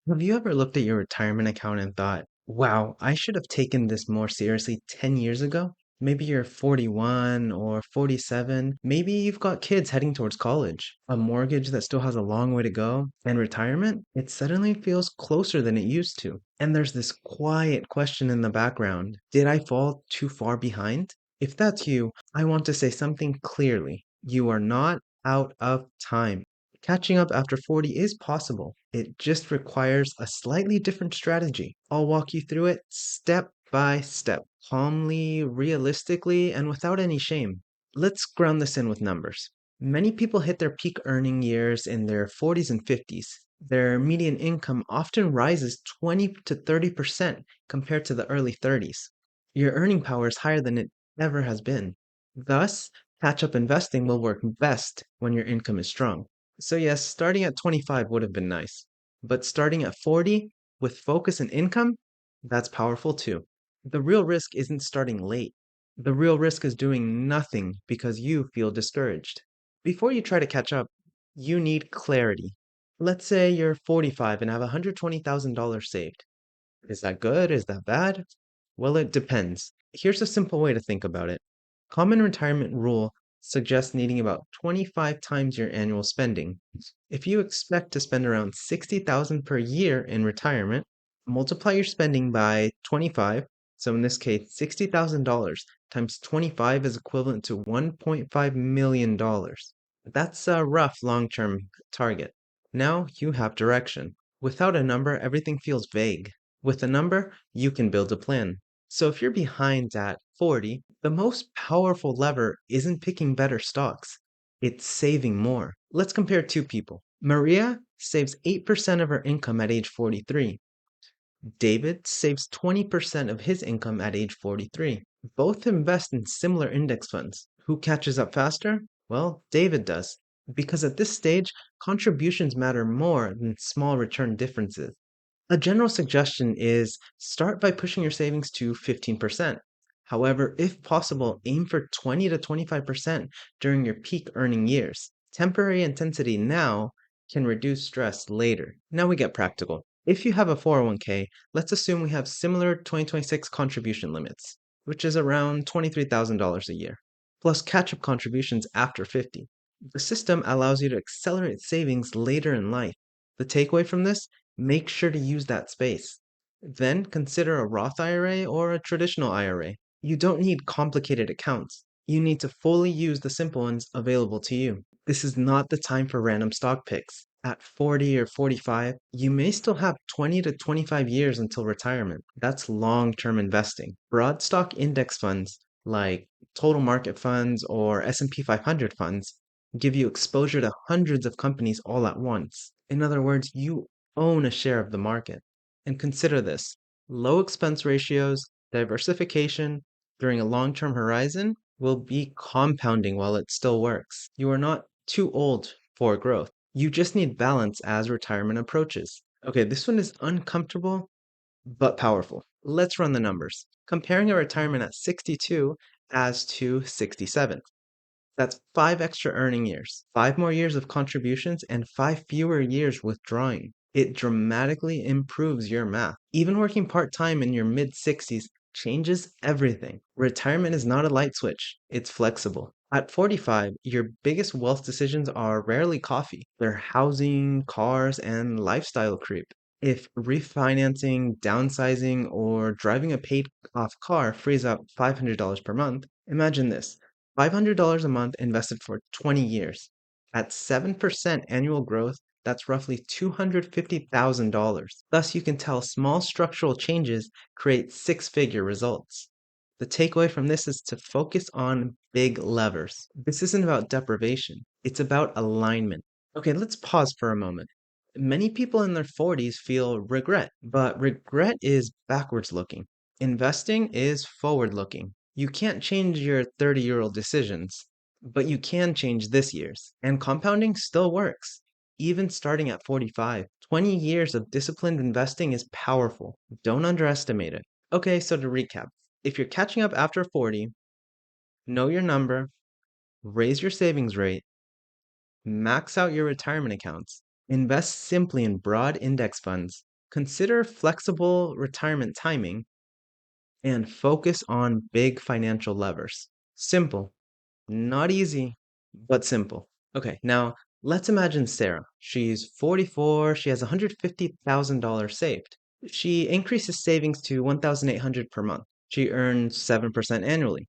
Have you ever looked at your retirement account and thought, wow, I should have taken this more seriously 10 years ago? Maybe you're 41 or 47. Maybe you've got kids heading towards college, a mortgage that still has a long way to go, and retirement, it suddenly feels closer than it used to. And there's this quiet question in the background. Did I fall too far behind? If that's you, I want to say something clearly. You are not out of time. Catching up after 40 is possible. It just requires a slightly different strategy. I'll walk you through it step by step, calmly, realistically, and without any shame. Let's ground this in with numbers. Many people hit their peak earning years in their 40s and 50s. Their median income often rises 20 to 30% compared to the early 30s. Your earning power is higher than it ever has been. Thus, catch up investing will work best when your income is strong. So, yes, starting at 25 would have been nice, but starting at 40 with focus and income, that's powerful too. The real risk isn't starting late. The real risk is doing nothing because you feel discouraged. Before you try to catch up, you need clarity. Let's say you're 45 and have $120,000 saved. Is that good? Is that bad? Well, it depends. Here's a simple way to think about it. Common retirement rule suggests needing about 25 times your annual spending. If you expect to spend around 60,000 per year in retirement, multiply your spending by 25. So in this case, $60,000 times 25 is equivalent to $1.5 million. That's a rough long-term target. Now you have direction. Without a number, everything feels vague. With a number, you can build a plan. So if you're behind at 40, the most powerful lever isn't picking better stocks, it's saving more. Let's compare two people. Maria saves 8% of her income at age 43. David saves 20% of his income at age 43. Both invest in similar index funds. Who catches up faster? Well, David does. Because at this stage, contributions matter more than small return differences. A general suggestion is start by pushing your savings to 15%. However, if possible, aim for 20 to 25% during your peak earning years. Temporary intensity now can reduce stress later. Now we get practical. If you have a 401k, let's assume we have similar 2026 contribution limits, which is around $23,000 a year, plus catch-up contributions after 50. The system allows you to accelerate savings later in life. The takeaway from this, make sure to use that space. Then consider a Roth IRA or a traditional IRA. You don't need complicated accounts. You need to fully use the simple ones available to you. This is not the time for random stock picks. At 40 or 45, you may still have 20 to 25 years until retirement. That's long-term investing. Broad stock index funds like total market funds or S&P 500 funds give you exposure to hundreds of companies all at once. In other words, you own a share of the market. And consider this, low expense ratios, diversification during a long term horizon will be compounding while it still works. You are not too old for growth. You just need balance as retirement approaches. Okay, this one is uncomfortable but powerful. Let's run the numbers. Comparing a retirement at 62 as to 67. That's 5 extra earning years, 5 more years of contributions, and 5 fewer years withdrawing. It dramatically improves your math. Even working part time in your mid 60s changes everything. Retirement is not a light switch, it's flexible. At 45, your biggest wealth decisions are rarely coffee. They're housing, cars, and lifestyle creep. If refinancing, downsizing, or driving a paid off car frees up $500 per month, imagine this. $500 a month invested for 20 years. At 7% annual growth, that's roughly $250,000. Thus, you can tell small structural changes create six-figure results. The takeaway from this is to focus on big levers. This isn't about deprivation, it's about alignment. Okay, let's pause for a moment. Many people in their 40s feel regret, but regret is backwards looking. Investing is forward looking. You can't change your 30-year-old decisions, but you can change this year's. And compounding still works, even starting at 45. 20 years of disciplined investing is powerful. Don't underestimate it. Okay, so to recap, if you're catching up after 40, know your number, raise your savings rate, max out your retirement accounts, invest simply in broad index funds, Consider flexible retirement timing and focus on big financial levers. Simple, not easy, but simple. Okay, now let's imagine Sarah. She's 44, she has $150,000 saved. She increases savings to 1,800 per month. She earns 7% annually.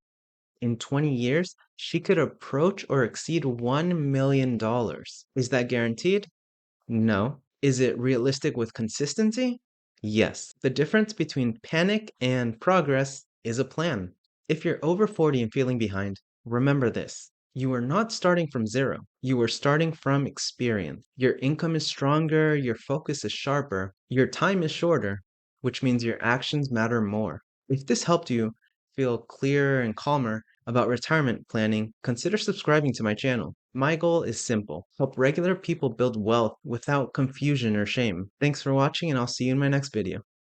In 20 years, she could approach or exceed $1 million. Is that guaranteed? No. Is it realistic with consistency? Yes. The difference between panic and progress is a plan. If you're over 40 and feeling behind, remember this. You are not starting from zero. You are starting from experience. Your income is stronger, your focus is sharper, your time is shorter, which means your actions matter more. If this helped you feel clearer and calmer about retirement planning, consider subscribing to my channel. My goal is simple: help regular people build wealth without confusion or shame. Thanks for watching, and I'll see you in my next video.